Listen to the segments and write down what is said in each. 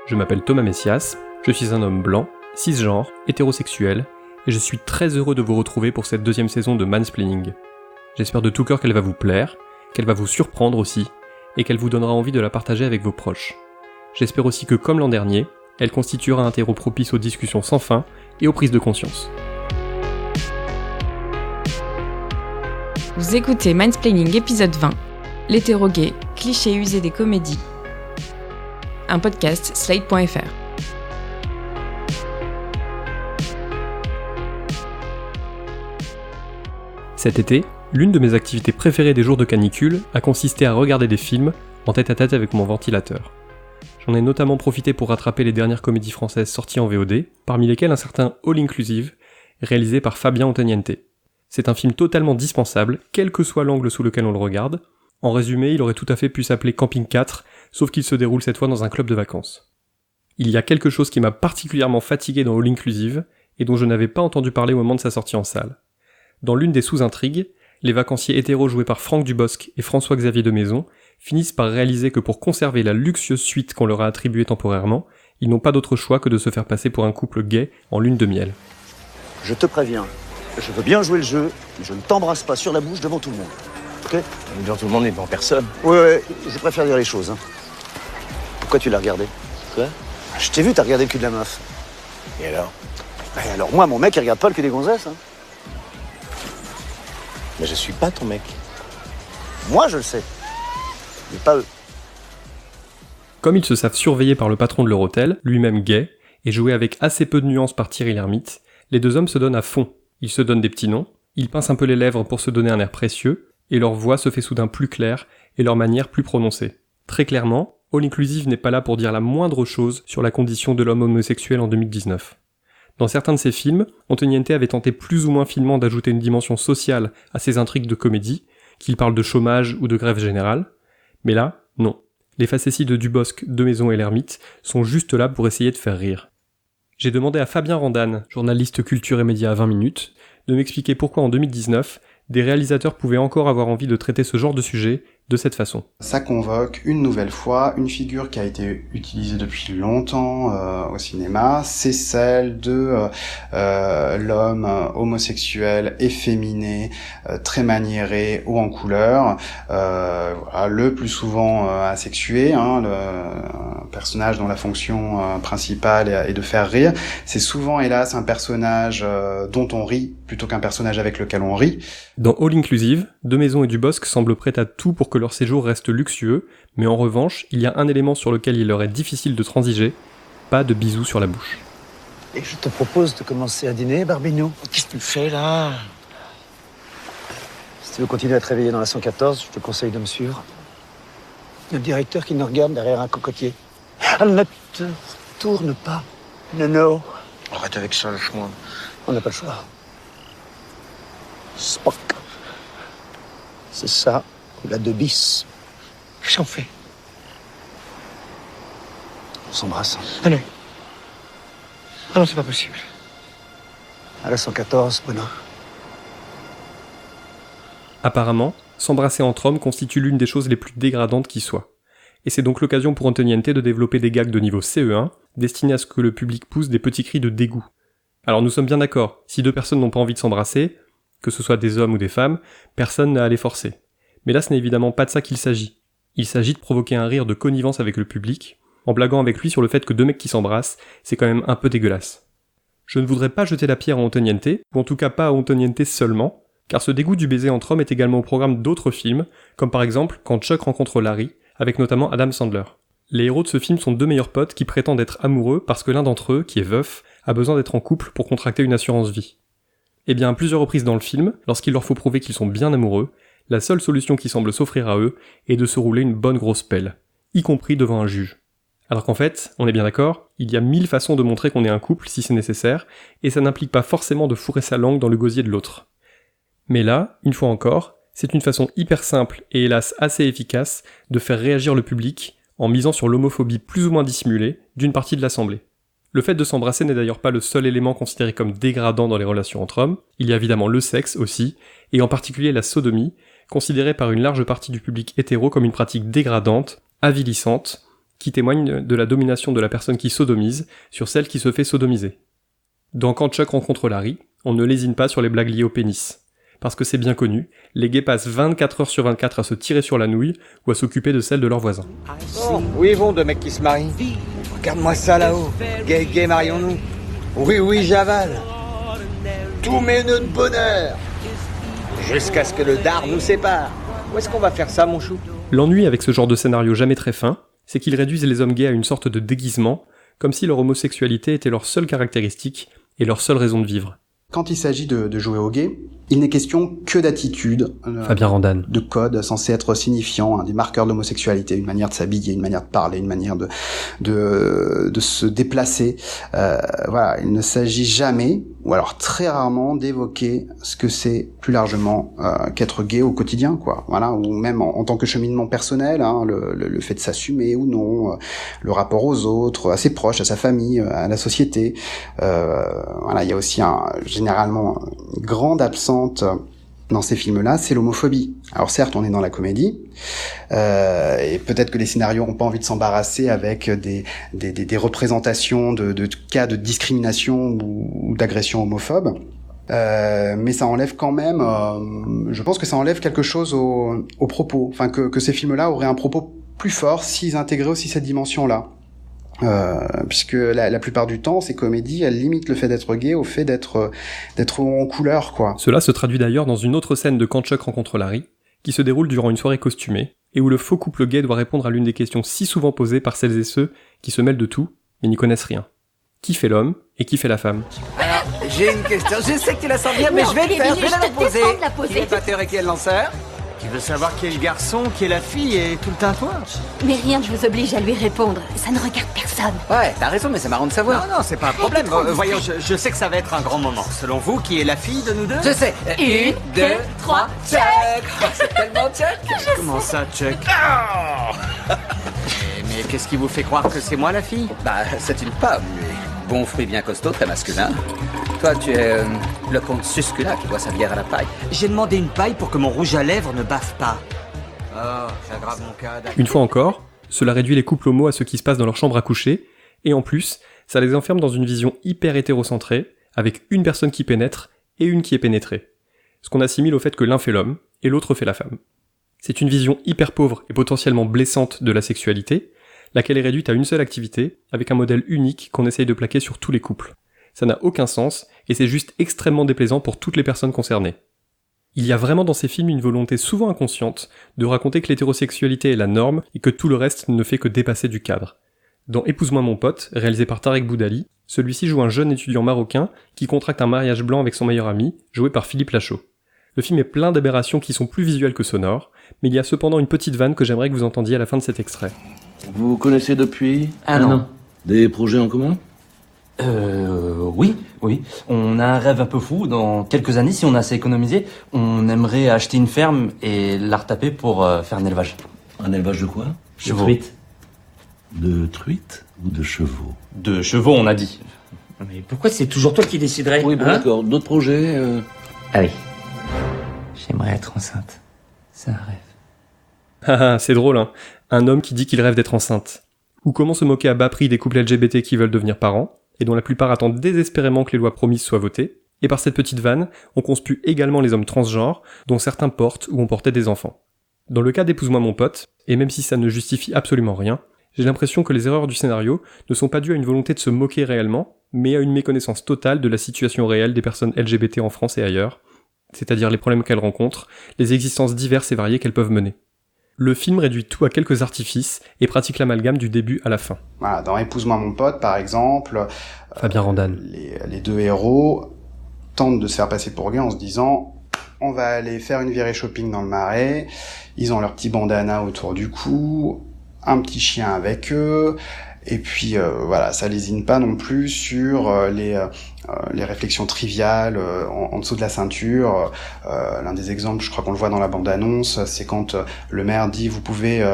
Je m'appelle Thomas Messias, je suis un homme blanc, cisgenre, hétérosexuel, et je suis très heureux de vous retrouver pour cette deuxième saison de Mansplaining. J'espère de tout cœur qu'elle va vous plaire, qu'elle va vous surprendre aussi, et qu'elle vous donnera envie de la partager avec vos proches. J'espère aussi que, comme l'an dernier, elle constituera un terreau propice aux discussions sans fin et aux prises de conscience. Vous écoutez Mansplaining épisode 20, l'hétéro-gay, cliché usé des comédies. Un podcast Slate.fr. Cet été, l'une de mes activités préférées des jours de canicule a consisté à regarder des films en tête-à-tête avec mon ventilateur. J'en ai notamment profité pour rattraper les dernières comédies françaises sorties en VOD, parmi lesquelles un certain All Inclusive, réalisé par Fabien Ottoniente. C'est un film totalement dispensable, quel que soit l'angle sous lequel on le regarde. En résumé, il aurait tout à fait pu s'appeler Camping 4, sauf qu'il se déroule cette fois dans un club de vacances. Il y a quelque chose qui m'a particulièrement fatigué dans All Inclusive, et dont je n'avais pas entendu parler au moment de sa sortie en salle. Dans l'une des sous-intrigues, les vacanciers hétéros joués par Franck Dubosc et François-Xavier de Maison finissent par réaliser que pour conserver la luxueuse suite qu'on leur a attribuée temporairement, ils n'ont pas d'autre choix que de se faire passer pour un couple gay en lune de miel. Je te préviens, je veux bien jouer le jeu, mais je ne t'embrasse pas sur la bouche devant tout le monde. Ok ? Devant tout le monde et devant personne. Ouais, je préfère dire les choses. Pourquoi tu l'as regardé ? Quoi ? Je t'ai vu, t'as regardé le cul de la meuf. Et alors ? Et alors moi, mon mec, il regarde pas le cul des gonzesses. Mais je suis pas ton mec. Moi, je le sais. Mais pas eux. Comme ils se savent surveillés par le patron de leur hôtel, lui-même gay, et joué avec assez peu de nuances par Thierry Lhermitte, les deux hommes se donnent à fond. Ils se donnent des petits noms, ils pincent un peu les lèvres pour se donner un air précieux, et leur voix se fait soudain plus claire, et leur manière plus prononcée. Très clairement, All Inclusive n'est pas là pour dire la moindre chose sur la condition de l'homme homosexuel en 2019. Dans certains de ses films, Ottoniente avait tenté plus ou moins finement d'ajouter une dimension sociale à ses intrigues de comédie, qu'il parle de chômage ou de grève générale, mais là, non. Les facéties de Dubosc, de Maison et Lhermitte sont juste là pour essayer de faire rire. J'ai demandé à Fabien Randan, journaliste culture et médias à 20 minutes, de m'expliquer pourquoi en 2019, des réalisateurs pouvaient encore avoir envie de traiter ce genre de sujet de cette façon. Ça convoque une nouvelle fois une figure qui a été utilisée depuis longtemps au cinéma, c'est celle de l'homme homosexuel, efféminé, très maniéré, haut en couleur, le plus souvent asexué, le personnage dont la fonction principale est de faire rire. C'est souvent, hélas, un personnage dont on rit plutôt qu'un personnage avec lequel on rit. Dans All Inclusive, De Maison et Dubosc semblent prêts à tout pour que leur séjour reste luxueux, mais en revanche, il y a un élément sur lequel il leur est difficile de transiger, pas de bisous sur la bouche. Et je te propose de commencer à dîner, Barbinou. Qu'est-ce que tu fais là ? Si tu veux continuer à te réveiller dans la 114, je te conseille de me suivre. Il y a le directeur qui nous regarde derrière un cocotier. Ah, ne te tourne pas. Non. Arrête avec ça, lâche-moi. On n'a pas le choix. Spock. C'est ça, la 2 bis. Qu'est-ce qu'on fait ? On s'embrasse. Ah non. Ah non, c'est pas possible. À la 114, Bruno. Apparemment, s'embrasser entre hommes constitue l'une des choses les plus dégradantes qui soient. Et c'est donc l'occasion pour Ottoniente de développer des gags de niveau CE1, destinés à ce que le public pousse des petits cris de dégoût. Alors nous sommes bien d'accord, si deux personnes n'ont pas envie de s'embrasser, que ce soit des hommes ou des femmes, personne n'a à les forcer. Mais là ce n'est évidemment pas de ça qu'il s'agit. Il s'agit de provoquer un rire de connivence avec le public, en blaguant avec lui sur le fait que deux mecs qui s'embrassent, c'est quand même un peu dégueulasse. Je ne voudrais pas jeter la pierre à Ottoniente, ou en tout cas pas à Ottoniente seulement, car ce dégoût du baiser entre hommes est également au programme d'autres films, comme par exemple Quand Chuck rencontre Larry, avec notamment Adam Sandler. Les héros de ce film sont deux meilleurs potes qui prétendent être amoureux parce que l'un d'entre eux, qui est veuf, a besoin d'être en couple pour contracter une assurance vie. Et bien à plusieurs reprises dans le film, lorsqu'il leur faut prouver qu'ils sont bien amoureux, la seule solution qui semble s'offrir à eux est de se rouler une bonne grosse pelle, y compris devant un juge. Alors qu'en fait, on est bien d'accord, il y a 1000 façons de montrer qu'on est un couple si c'est nécessaire, et ça n'implique pas forcément de fourrer sa langue dans le gosier de l'autre. Mais là, une fois encore, c'est une façon hyper simple et hélas assez efficace de faire réagir le public en misant sur l'homophobie plus ou moins dissimulée d'une partie de l'assemblée. Le fait de s'embrasser n'est d'ailleurs pas le seul élément considéré comme dégradant dans les relations entre hommes, il y a évidemment le sexe aussi, et en particulier la sodomie, considérée par une large partie du public hétéro comme une pratique dégradante, avilissante, qui témoigne de la domination de la personne qui sodomise sur celle qui se fait sodomiser. Dans Quand Chuck rencontre Larry, on ne lésine pas sur les blagues liées au pénis. Parce que c'est bien connu, les gays passent 24 heures sur 24 à se tirer sur la nouille ou à s'occuper de celle de leurs voisins. Bon, où ils vont, deux mecs qui se marient? Regarde-moi ça là-haut. Gay, marions-nous. Oui, j'avale. Tous mes nœuds de bonheur. Jusqu'à ce que le dard nous sépare. Où est-ce qu'on va faire ça, mon chou? L'ennui avec ce genre de scénario jamais très fin, c'est qu'ils réduisent les hommes gays à une sorte de déguisement, comme si leur homosexualité était leur seule caractéristique et leur seule raison de vivre. Quand il s'agit de jouer au gay, il n'est question que d'attitude, Fabien Randan. de code censés être signifiants, des marqueurs de l'homosexualité, une manière de s'habiller, une manière de parler, une manière de se déplacer. Voilà, il ne s'agit jamais, ou alors très rarement, d'évoquer ce que c'est plus largement qu'être gay au quotidien, quoi. Voilà, ou même en tant que cheminement personnel, hein, le fait de s'assumer ou non, le rapport aux autres, à ses proches, à sa famille, à la société. Voilà, il y a aussi généralement une grande absence dans ces films-là, c'est l'homophobie. Alors certes, on est dans la comédie, et peut-être que les scénarios n'ont pas envie de s'embarrasser avec des représentations de cas de discrimination ou d'agression homophobe, mais ça enlève quand même, je pense que ça enlève quelque chose au propos, enfin que ces films-là auraient un propos plus fort s'ils intégraient aussi cette dimension-là. Puisque la plupart du temps, ces comédies, elles limitent le fait d'être gay au fait d'être en couleur, quoi. Cela se traduit d'ailleurs dans une autre scène de Quand Chuck rencontre Larry, qui se déroule durant une soirée costumée, et où le faux couple gay doit répondre à l'une des questions si souvent posées par celles et ceux qui se mêlent de tout, mais n'y connaissent rien. Qui fait l'homme et qui fait la femme? Alors, j'ai une question. Je sais que tu la sens bien, mais je vais le faire. Je vais la poser. Qui est le batteur et qui est le lanceur? Tu veux savoir qui est le garçon, qui est la fille et tout le tintouin? Mais rien ne vous oblige à lui répondre. Ça ne regarde personne. Ouais, t'as raison, mais c'est marrant de savoir. Non, c'est pas un problème. Voyons, je sais que ça va être un grand moment. Selon vous, qui est la fille de nous deux? Je sais. 1, 2, 3, Chuck. Oh, c'est tellement Chuck. Comment ça, Chuck? Mais qu'est-ce qui vous fait croire que c'est moi la fille? Bah, c'est une pomme, lui. Bon fruit bien costaud, très masculin. Toi, tu es le comte Suscula qui boit sa bière à la paille. J'ai demandé une paille pour que mon rouge à lèvres ne baffe pas. Oh, j'aggrave mon cas. Une fois encore, cela réduit les couples homo à ce qui se passe dans leur chambre à coucher, et en plus, ça les enferme dans une vision hyper hétérocentrée, avec une personne qui pénètre et une qui est pénétrée. Ce qu'on assimile au fait que l'un fait l'homme et l'autre fait la femme. C'est une vision hyper pauvre et potentiellement blessante de la sexualité, laquelle est réduite à une seule activité, avec un modèle unique qu'on essaye de plaquer sur tous les couples. Ça n'a aucun sens, et c'est juste extrêmement déplaisant pour toutes les personnes concernées. Il y a vraiment dans ces films une volonté souvent inconsciente de raconter que l'hétérosexualité est la norme et que tout le reste ne fait que dépasser du cadre. Dans Épouse-moi mon pote, réalisé par Tarek Boudali, celui-ci joue un jeune étudiant marocain qui contracte un mariage blanc avec son meilleur ami, joué par Philippe Lachaud. Le film est plein d'aberrations qui sont plus visuelles que sonores, mais il y a cependant une petite vanne que j'aimerais que vous entendiez à la fin de cet extrait. Vous connaissez depuis un an. Des projets en commun? Oui. On a un rêve un peu fou. Dans quelques années, si on a assez économisé, on aimerait acheter une ferme et la retaper pour faire un élevage. Un élevage de quoi? Chevaux. De truites ou de chevaux? De chevaux, on a dit. Mais pourquoi c'est toujours toi qui déciderais? Oui, bon, d'accord. D'autres projets Ah oui. J'aimerais être enceinte. C'est un rêve. Ah, c'est drôle, hein. Un homme qui dit qu'il rêve d'être enceinte. Ou comment se moquer à bas prix des couples LGBT qui veulent devenir parents, et dont la plupart attendent désespérément que les lois promises soient votées. Et par cette petite vanne, on conspue également les hommes transgenres, dont certains portent ou ont porté des enfants. Dans le cas d'Épouse-moi mon pote, et même si ça ne justifie absolument rien, j'ai l'impression que les erreurs du scénario ne sont pas dues à une volonté de se moquer réellement, mais à une méconnaissance totale de la situation réelle des personnes LGBT en France et ailleurs, c'est-à-dire les problèmes qu'elles rencontrent, les existences diverses et variées qu'elles peuvent mener. Le film réduit tout à quelques artifices et pratique l'amalgame du début à la fin. Voilà, dans Épouse-moi mon pote, par exemple, Fabien Randan. Les deux héros tentent de se faire passer pour gays en se disant « On va aller faire une virée shopping dans le Marais », ils ont leur petit bandana autour du cou, un petit chien avec eux, et puis voilà, ça lésine pas non plus sur les réflexions triviales en dessous de la ceinture. L'un des exemples, je crois qu'on le voit dans la bande-annonce, c'est quand le maire dit « Vous pouvez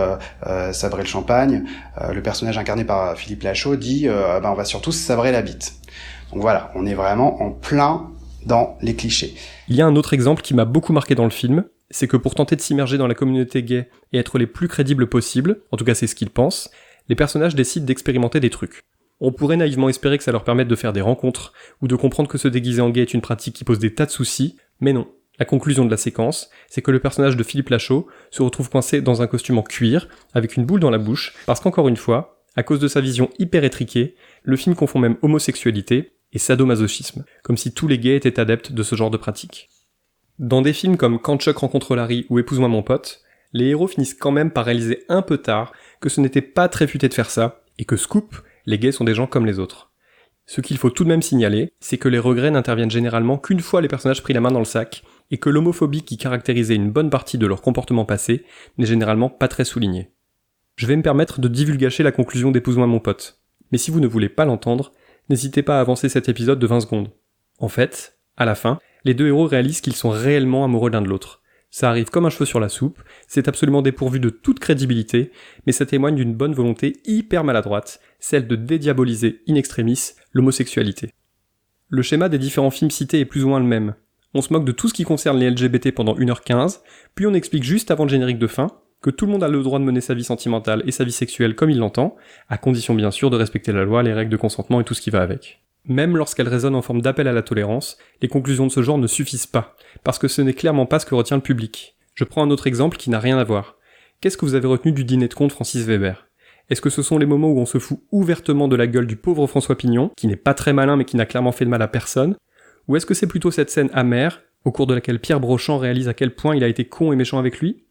sabrer le champagne », le personnage incarné par Philippe Lachaud dit on va surtout se sabrer la bite. Donc voilà, on est vraiment en plein dans les clichés. Il y a un autre exemple qui m'a beaucoup marqué dans le film, c'est que pour tenter de s'immerger dans la communauté gay et être les plus crédibles possibles, en tout cas c'est ce qu'ils pensent, les personnages décident d'expérimenter des trucs. On pourrait naïvement espérer que ça leur permette de faire des rencontres, ou de comprendre que se déguiser en gay est une pratique qui pose des tas de soucis, mais non. La conclusion de la séquence, c'est que le personnage de Philippe Lachaud se retrouve coincé dans un costume en cuir, avec une boule dans la bouche, parce qu'encore une fois, à cause de sa vision hyper étriquée, le film confond même homosexualité et sadomasochisme, comme si tous les gays étaient adeptes de ce genre de pratique. Dans des films comme Quand Chuck rencontre Larry ou Épouse-moi mon pote, les héros finissent quand même par réaliser un peu tard que ce n'était pas très futé de faire ça, et que scoop, les gays sont des gens comme les autres. Ce qu'il faut tout de même signaler, c'est que les regrets n'interviennent généralement qu'une fois les personnages pris la main dans le sac, et que l'homophobie qui caractérisait une bonne partie de leur comportement passé n'est généralement pas très soulignée. Je vais me permettre de divulgacher la conclusion d'Épouse-moi mon pote, mais si vous ne voulez pas l'entendre, n'hésitez pas à avancer cet épisode de 20 secondes. En fait, à la fin, les deux héros réalisent qu'ils sont réellement amoureux l'un de l'autre. Ça arrive comme un cheveu sur la soupe, c'est absolument dépourvu de toute crédibilité, mais ça témoigne d'une bonne volonté hyper maladroite, celle de dédiaboliser in extremis l'homosexualité. Le schéma des différents films cités est plus ou moins le même. On se moque de tout ce qui concerne les LGBT pendant 1h15, puis on explique juste avant le générique de fin que tout le monde a le droit de mener sa vie sentimentale et sa vie sexuelle comme il l'entend, à condition bien sûr de respecter la loi, les règles de consentement et tout ce qui va avec. Même lorsqu'elles résonnent en forme d'appel à la tolérance, les conclusions de ce genre ne suffisent pas, parce que ce n'est clairement pas ce que retient le public. Je prends un autre exemple qui n'a rien à voir. Qu'est-ce que vous avez retenu du dîner de con de Francis Weber ? Est-ce que ce sont les moments où on se fout ouvertement de la gueule du pauvre François Pignon, qui n'est pas très malin mais qui n'a clairement fait de mal à personne ? Ou est-ce que c'est plutôt cette scène amère, au cours de laquelle Pierre Brochand réalise à quel point il a été con et méchant avec lui ?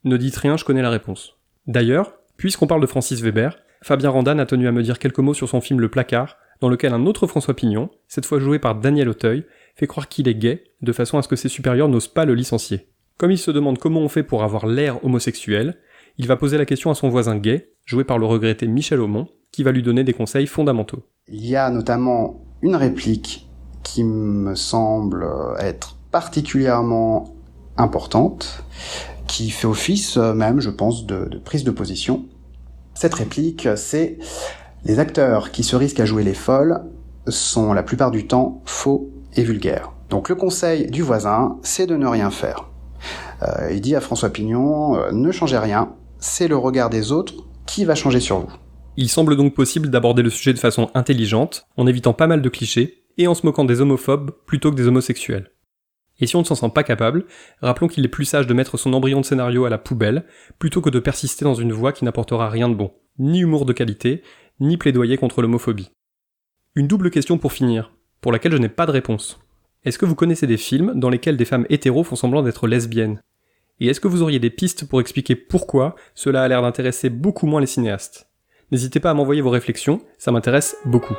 Ne dites rien, je connais la réponse. D'ailleurs, puisqu'on parle de Francis Weber, Fabien Randan a tenu à me dire quelques mots sur son film Le Placard, dans lequel un autre François Pignon, cette fois joué par Daniel Auteuil, fait croire qu'il est gay, de façon à ce que ses supérieurs n'osent pas le licencier. Comme il se demande comment on fait pour avoir l'air homosexuel, il va poser la question à son voisin gay, joué par le regretté Michel Aumont, qui va lui donner des conseils fondamentaux. Il y a notamment une réplique qui me semble être particulièrement importante, qui fait office même, je pense, de prise de position. Cette réplique, c'est « Les acteurs qui se risquent à jouer les folles sont la plupart du temps faux et vulgaires. » Donc le conseil du voisin, c'est de ne rien faire. Il dit à François Pignon « Ne changez rien, c'est le regard des autres qui va changer sur vous. » Il semble donc possible d'aborder le sujet de façon intelligente, en évitant pas mal de clichés, et en se moquant des homophobes plutôt que des homosexuels. Et si on ne s'en sent pas capable, rappelons qu'il est plus sage de mettre son embryon de scénario à la poubelle, plutôt que de persister dans une voie qui n'apportera rien de bon. Ni humour de qualité, ni plaidoyer contre l'homophobie. Une double question pour finir, pour laquelle je n'ai pas de réponse. Est-ce que vous connaissez des films dans lesquels des femmes hétéros font semblant d'être lesbiennes ? Et est-ce que vous auriez des pistes pour expliquer pourquoi cela a l'air d'intéresser beaucoup moins les cinéastes ? N'hésitez pas à m'envoyer vos réflexions, ça m'intéresse beaucoup.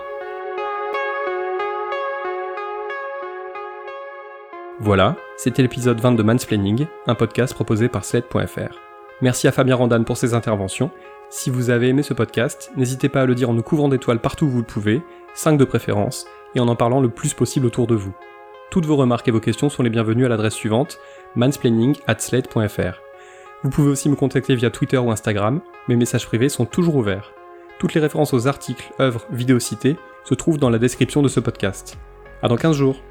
Voilà, c'était l'épisode 20 de Mansplaining, un podcast proposé par Slate.fr. Merci à Fabien Randan pour ses interventions. Si vous avez aimé ce podcast, n'hésitez pas à le dire en nous couvrant d'étoiles partout où vous le pouvez, 5 de préférence, et en parlant le plus possible autour de vous. Toutes vos remarques et vos questions sont les bienvenues à l'adresse suivante, mansplaining@slate.fr. Vous pouvez aussi me contacter via Twitter ou Instagram, mes messages privés sont toujours ouverts. Toutes les références aux articles, œuvres, vidéos citées se trouvent dans la description de ce podcast. À dans 15 jours.